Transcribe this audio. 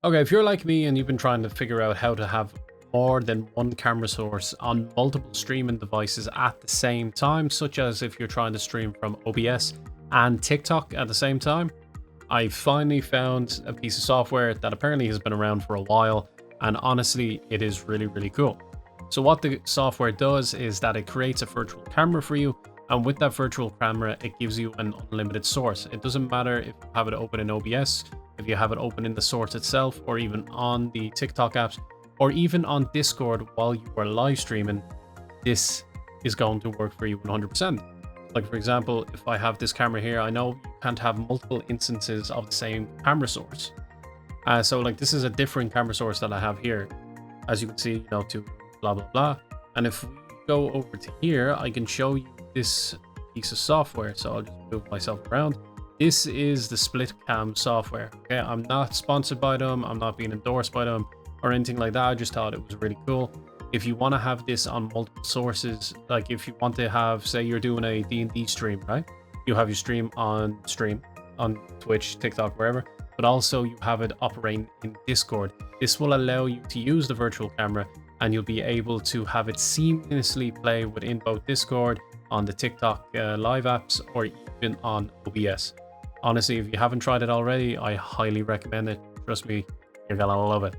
Okay, if you're like me and you've been trying to figure out how to have more than one camera source on multiple streaming devices at the same time, such as if you're trying to stream from OBS and TikTok at the same time, I finally found a piece of software that apparently has been around for a while, and honestly, it is really, really cool. So what the software does is that it creates a virtual camera for you, and with that virtual camera, it gives you an unlimited source. It doesn't matter if you have it open in OBS, if you have it open in the source itself, or even on the TikTok apps, or even on Discord while you are live streaming, this is going to work for you 100%. Like for example, if I have this camera here, I know you can't have multiple instances of the same camera source. So like this is a different camera source that I have here. As you can see, to blah, blah, blah. And if we go over to here, I can show you this piece of software. So I'll just move myself around. This is the Split Cam software. Okay, I'm not sponsored by them. I'm not being endorsed by them or anything like that. I just thought it was really cool. If you want to have this on multiple sources, like if you want to have, say you're doing a D&D stream, right? You have your stream on Twitch, TikTok, wherever, but also you have it operating in Discord. This will allow you to use the virtual camera and you'll be able to have it seamlessly play within both Discord, on the TikTok live apps, or even on OBS. Honestly, if you haven't tried it already, I highly recommend it. Trust me, you're gonna love it.